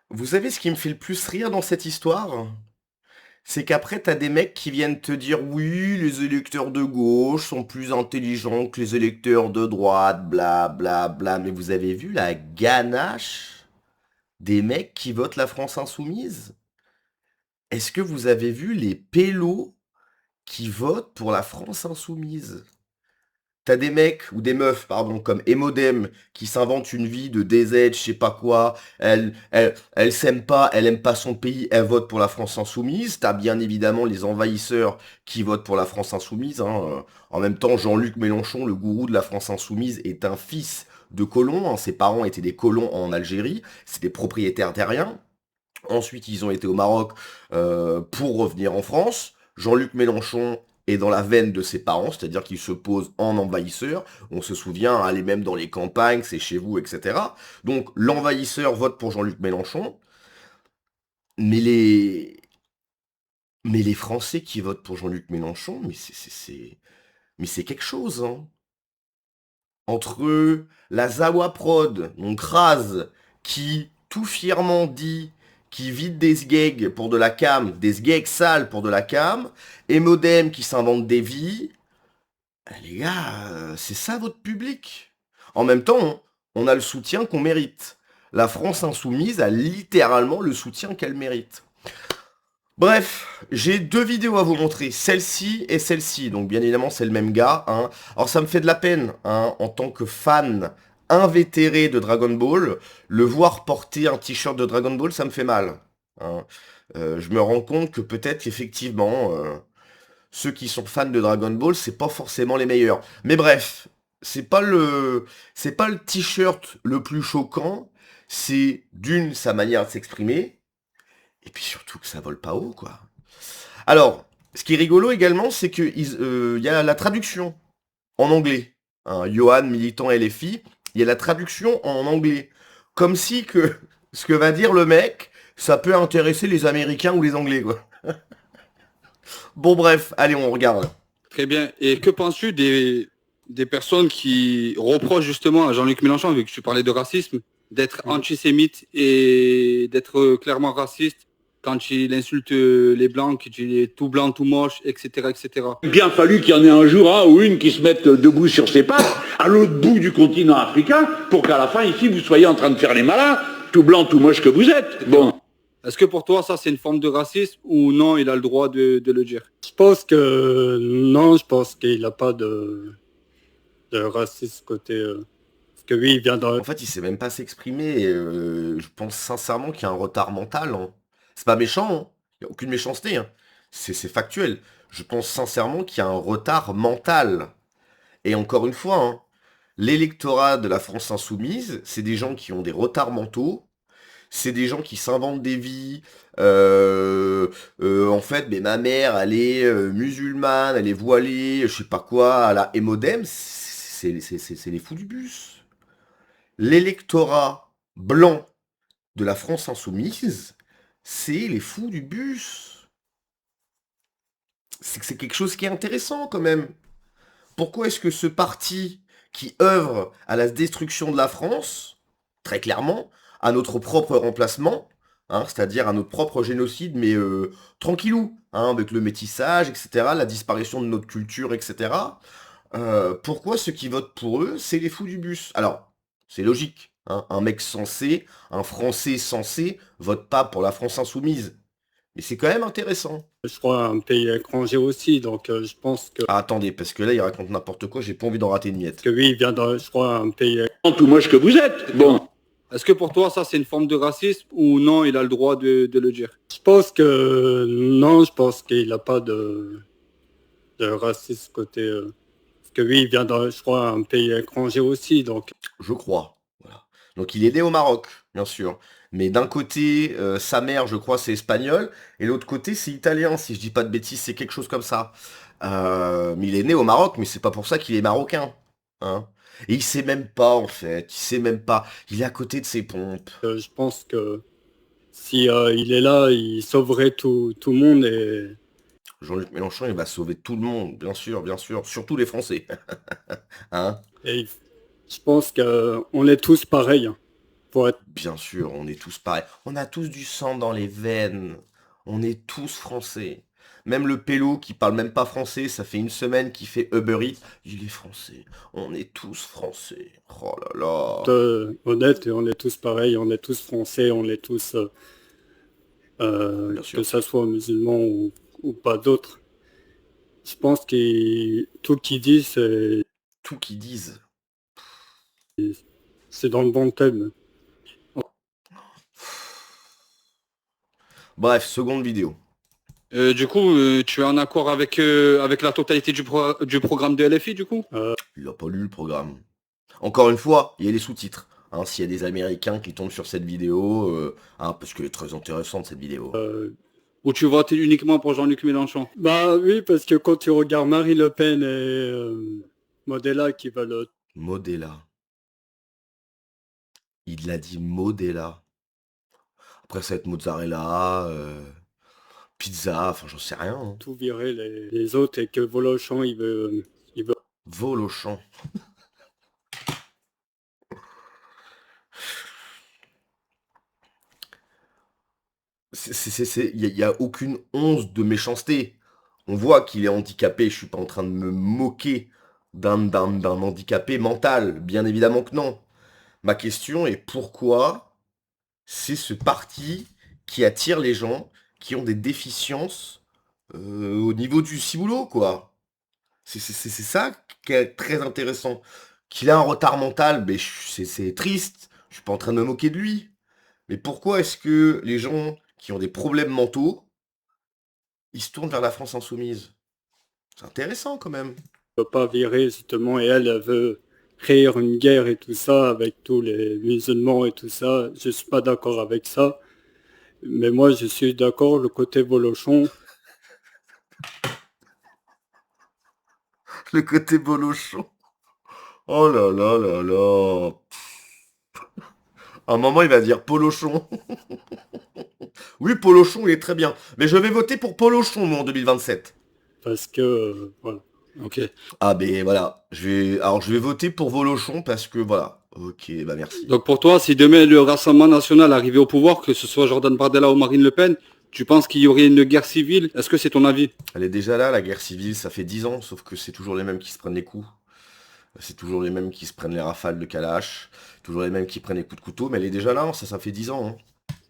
Vous savez ce qui me fait le plus rire dans cette histoire? C'est qu'après, t'as des mecs qui viennent te dire oui, les électeurs de gauche sont plus intelligents que les électeurs de droite, bla bla bla. Mais vous avez vu la ganache des mecs qui votent la France insoumise? Est-ce que vous avez vu les pélos qui votent pour la France insoumise? T'as des mecs, ou des meufs, pardon, comme Emodem, qui s'inventent une vie de DZ, je sais pas quoi, elle s'aime pas, elle aime pas son pays, elle vote pour la France insoumise. T'as bien évidemment les envahisseurs qui votent pour la France insoumise, hein. En même temps, Jean-Luc Mélenchon, le gourou de la France insoumise, est un fils de colons, hein. Ses parents étaient des colons en Algérie, c'est des propriétaires terriens. Ensuite, ils ont été au Maroc pour revenir en France. Jean-Luc Mélenchon est dans la veine de ses parents, c'est-à-dire qu'il se pose en envahisseur. On se souvient, aller même dans les campagnes, c'est chez vous, etc. Donc l'envahisseur vote pour Jean-Luc Mélenchon, mais les Français qui votent pour Jean-Luc Mélenchon, mais c'est quelque chose, hein. Entre eux, la Zawa Prod, donc Raz, qui tout fièrement dit qui vide des sgegs pour de la cam, des sgegs sales pour de la cam, et Modem qui s'invente des vies, les gars, c'est ça votre public. En même temps, on a le soutien qu'on mérite. La France insoumise a littéralement le soutien qu'elle mérite. Bref, j'ai deux vidéos à vous montrer, celle-ci et celle-ci, donc bien évidemment c'est le même gars, hein. Alors ça me fait de la peine, hein, en tant que fan invétéré de Dragon Ball, le voir porter un t-shirt de Dragon Ball, ça me fait mal, hein. Je me rends compte que peut-être qu'effectivement, ceux qui sont fans de Dragon Ball, c'est pas forcément les meilleurs. Mais bref, c'est pas le t-shirt le plus choquant, c'est d'une sa manière de s'exprimer, et puis surtout que ça vole pas haut, quoi. Alors, ce qui est rigolo également, c'est que y a la traduction en anglais. Hein, Johan, militant LFI, il y a la traduction en anglais. Comme si que ce que va dire le mec, ça peut intéresser les Américains ou les Anglais, quoi. Bon bref, allez, on regarde. Très bien. Et que penses-tu des personnes qui reprochent justement à Jean-Luc Mélenchon, vu que tu parlais de racisme, d'être Mhm. antisémite et d'être clairement raciste quand il insulte les blancs, qu'il est tout blanc, tout moche, etc., etc. Il a bien fallu qu'il y en ait un jour un ou une qui se mette debout sur ses pattes à l'autre bout du continent africain pour qu'à la fin, ici, vous soyez en train de faire les malins, tout blanc, tout moche que vous êtes. Bon. Est-ce que pour toi, ça, c'est une forme de racisme ou non, il a le droit de le dire? Je pense que non, je pense qu'il n'a pas de racisme côté. Parce que oui, il vient dans. En fait, il sait même pas s'exprimer. Je pense sincèrement qu'il y a un retard mental, hein. C'est pas méchant, hein. Il n'y a aucune méchanceté, hein. C'est factuel. Je pense sincèrement qu'il y a un retard mental. Et encore une fois, hein, l'électorat de la France insoumise, c'est des gens qui ont des retards mentaux, c'est des gens qui s'inventent des vies. En fait, mais ma mère, elle est musulmane, elle est voilée, je sais pas quoi, à la Emodem, c'est les fous du bus. L'électorat blanc de la France insoumise, c'est les fous du bus. C'est quelque chose qui est intéressant quand même. Pourquoi est-ce que ce parti qui œuvre à la destruction de la France, très clairement, à notre propre remplacement, hein, c'est-à-dire à notre propre génocide, mais tranquillou, hein, avec le métissage, etc., la disparition de notre culture, etc., pourquoi ceux qui votent pour eux, c'est les fous du bus? Alors, c'est logique, hein, un mec sensé, un Français sensé, vote pas pour la France insoumise. Mais c'est quand même intéressant. Je crois un pays étranger aussi, donc je pense que. Ah, attendez, parce que là, il raconte n'importe quoi, j'ai pas envie d'en rater une miette. Que oui, il vient dans, je crois, un pays. Tout moche que vous êtes. Bon. Est-ce que pour toi, ça, c'est une forme de racisme ou non, il a le droit de le dire? Je pense que non, je pense qu'il n'a pas de racisme côté. Parce que oui, il vient dans, je crois, un pays étranger aussi, donc. Je crois. Voilà. Donc il est né au Maroc, bien sûr. Mais d'un côté, sa mère, je crois, c'est espagnol, et l'autre côté, c'est italien, si je dis pas de bêtises, c'est quelque chose comme ça. Mais il est né au Maroc, mais c'est pas pour ça qu'il est marocain. Hein. Et il sait même pas, en fait. Il sait même pas. Il est à côté de ses pompes. Je pense que si il est là, il sauverait tout le monde et. Jean-Luc Mélenchon, il va sauver tout le monde, bien sûr, surtout les Français. Hein. Et je pense qu'on est tous pareils. pour être Bien sûr, on est tous pareils. On a tous du sang dans les veines. On est tous français. Même le pélo qui parle même pas français, ça fait une semaine qu'il fait Uber Eats, il est français. On est tous français. Oh là là. honnête, et on est tous pareils, on est tous français, on est tous, Bien que sûr. ça soit musulman ou pas d'autres. Je pense que tout qu'ils disent, Tout qu'ils disent. c'est dans le bon thème. Bref, seconde vidéo. Du coup, tu es en accord avec la totalité du programme de LFI, du coup? Il a pas lu le programme. Encore une fois, il y a les sous-titres. Hein, s'il y a des Américains qui tombent sur cette vidéo, parce qu'elle est très intéressante cette vidéo. Ou tu votes uniquement pour Jean-Luc Mélenchon? Bah oui, parce que quand tu regardes Marie Le Pen et Modella qui veulent Modella. Il l'a dit Modella. Après ça va être mozzarella, pizza, enfin j'en sais rien. Hein. tout virer les autres et que Volochon il veut Volochon. Il y a aucune once de méchanceté. On voit qu'il est handicapé. Je suis pas en train de me moquer d'un handicapé mental. Bien évidemment que non. Ma question est pourquoi c'est ce parti qui attire les gens qui ont des déficiences au niveau du ciboulot, quoi. C'est ça qui est très intéressant. Qu'il a un retard mental, ben, c'est triste. Je suis pas en train de me moquer de lui. Mais pourquoi est-ce que les gens qui ont des problèmes mentaux, ils se tournent vers la France insoumise? C'est intéressant quand même. pas virer justement et elle veut créer une guerre et tout ça avec tous les musulmans et tout ça. Je suis pas d'accord avec ça. Mais moi je suis d'accord le côté Volochon. Le côté bolochon. Oh là là là là. À un moment, il va dire Polochon. Oui, Polochon, il est très bien. Mais je vais voter pour Polochon, moi, en 2027. Parce que voilà. Ok. Ah, ben voilà. Alors, je vais voter pour Volochon parce que voilà. Ok, bah merci. Donc pour toi, si demain le Rassemblement national arrivait au pouvoir, que ce soit Jordan Bardella ou Marine Le Pen, tu penses qu'il y aurait une guerre civile? Est-ce que c'est ton avis? Elle est déjà là, la guerre civile, ça fait 10 ans, sauf que c'est toujours les mêmes qui se prennent les coups. C'est toujours les mêmes qui se prennent les rafales de Kalash, toujours les mêmes qui prennent les coups de couteau, mais elle est déjà là, ça fait 10 ans. Hein.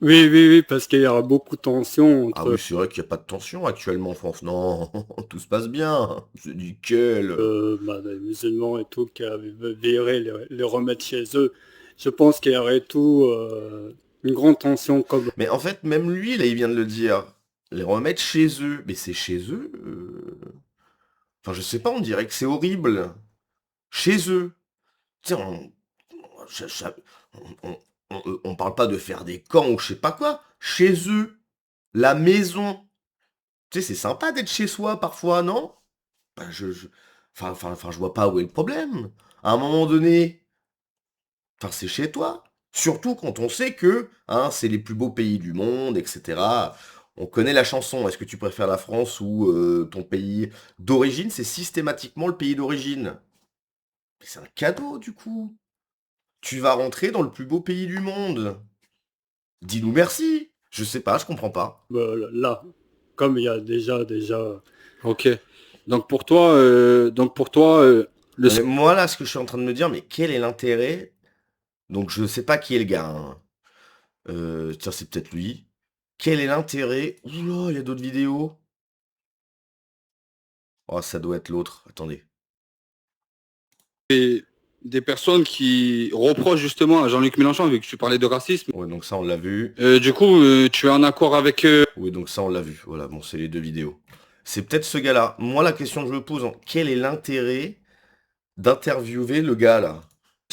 Oui, parce qu'il y aura beaucoup de tensions Ah entre oui, c'est vrai qu'il n'y a pas de tension actuellement en France. Non, tout se passe bien. C'est nickel. les musulmans et tout qui veulent virer, les remettre chez eux. Je pense qu'il y aurait tout une grande tension comme Mais en fait, même lui, là, il vient de le dire. Les remettre chez eux. Mais c'est chez eux Enfin, je sais pas, on dirait que c'est horrible. Chez eux. Tu sais, on parle pas de faire des camps ou je sais pas quoi. Chez eux. La maison. Tu sais, c'est sympa d'être chez soi parfois, non? Ben, je vois pas où est le problème. À un moment donné, enfin, c'est chez toi. Surtout quand on sait que hein, c'est les plus beaux pays du monde, etc. On connaît la chanson. Est-ce que tu préfères la France ou ton pays d'origine? C'est systématiquement le pays d'origine. Mais c'est un cadeau, du coup. Tu vas rentrer dans le plus beau pays du monde. Dis-nous merci. Je sais pas, je comprends pas. là, comme il y a déjà. Ok. Donc pour toi, le... Non, mais moi, là, ce que je suis en train de me dire, mais quel est l'intérêt? Donc, je sais pas qui est le gars. Hein. Tiens, c'est peut-être lui. Quel est l'intérêt? Oula, il y a d'autres vidéos. Oh, ça doit être l'autre. Attendez. des personnes qui reprochent justement à Jean-Luc Mélenchon, vu que tu parlais de racisme. Ouais, donc ça, on l'a vu. Du coup, tu es en accord avec... Oui, donc ça, on l'a vu. Voilà, bon, c'est les deux vidéos. C'est peut-être ce gars-là. Moi, la question que je me pose, quel est l'intérêt d'interviewer le gars, là?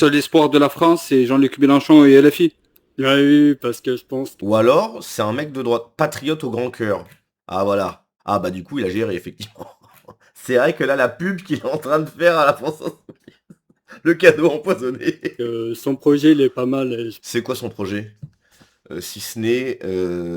Seul espoir de la France, c'est Jean-Luc Mélenchon et LFI. Oui, parce que je pense Ou alors, c'est un mec de droite, patriote au grand cœur. Ah, voilà. Ah, bah, du coup, il a géré, effectivement. C'est vrai que là, la pub qu'il est en train de faire à la France Insoumise, le cadeau empoisonné. que son projet il est pas mal. C'est quoi son projet? Si ce n'est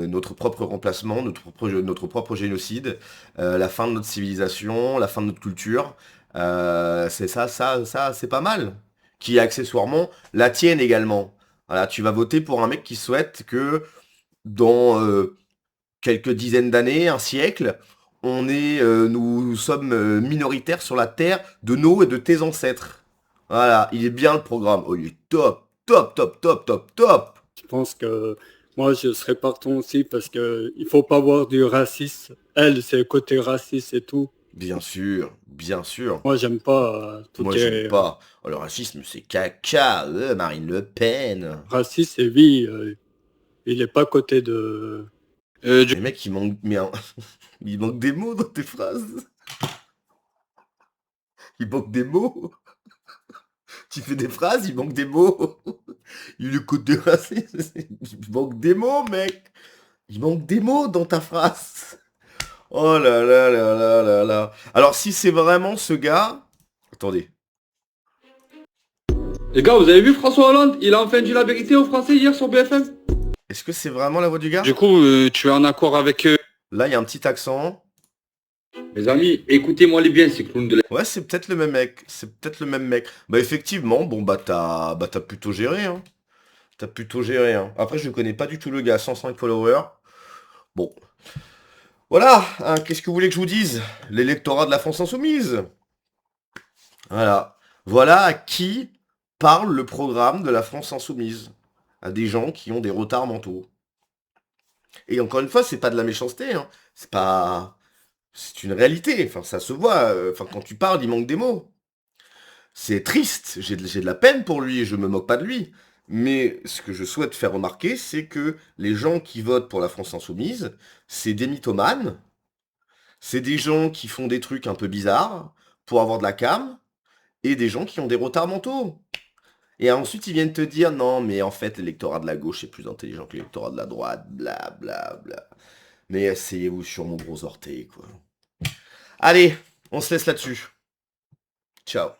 notre propre remplacement, notre propre génocide, la fin de notre civilisation, la fin de notre culture. C'est ça, c'est pas mal. Qui accessoirement la tienne également. Voilà, tu vas voter pour un mec qui souhaite que dans quelques dizaines d'années, un siècle, nous sommes minoritaires sur la terre de nos et de tes ancêtres. Voilà, il est bien le programme. Oh, il est top, top, top, top, top, top. Je pense que moi, je serais partant aussi parce que il faut pas avoir du racisme. Elle, c'est le côté raciste et tout. Bien sûr, bien sûr. Moi, j'aime pas tout Moi, qui j'aime est pas. Oh, le racisme, c'est caca. Marine Le Pen. raciste. Et oui, il est pas à côté de... Du Les mecs, il manque des mots dans tes phrases. Il manque des mots. Tu fais des phrases, il manque des mots. Il le côté raciste. Il manque des mots, mec. Il manque des mots dans ta phrase. Oh là là là là là là. Alors, si c'est vraiment ce gars... Attendez. Les gars, vous avez vu François Hollande? Il a enfin dit la vérité aux Français hier sur BFM. Est-ce que c'est vraiment la voix du gars? Du coup, tu es en accord avec eux? Là, il y a un petit accent. Mes amis, écoutez-moi les bien, ces clowns de la... Ouais, c'est peut-être le même mec. C'est peut-être le même mec. Bah, effectivement, bon, t'as plutôt géré, hein. T'as plutôt géré, hein. Après, je connais pas du tout le gars, 105 followers. Bon. Voilà, hein, qu'est-ce que vous voulez que je vous dise? L'électorat de la France Insoumise. Voilà. Voilà à qui parle le programme de la France Insoumise. À des gens qui ont des retards mentaux. Et encore une fois, c'est pas de la méchanceté, hein. C'est pas... C'est une réalité. Enfin, ça se voit. Enfin, quand tu parles, il manque des mots. C'est triste. J'ai de la peine pour lui et je me moque pas de lui. Mais ce que je souhaite faire remarquer, c'est que les gens qui votent pour la France Insoumise, c'est des mythomanes. C'est des gens qui font des trucs un peu bizarres pour avoir de la cam. Et des gens qui ont des retards mentaux. Et ensuite, ils viennent te dire, non, mais en fait, l'électorat de la gauche est plus intelligent que l'électorat de la droite, bla bla bla. Mais asseyez-vous sur mon gros orteil, quoi. Allez, on se laisse là-dessus. Ciao.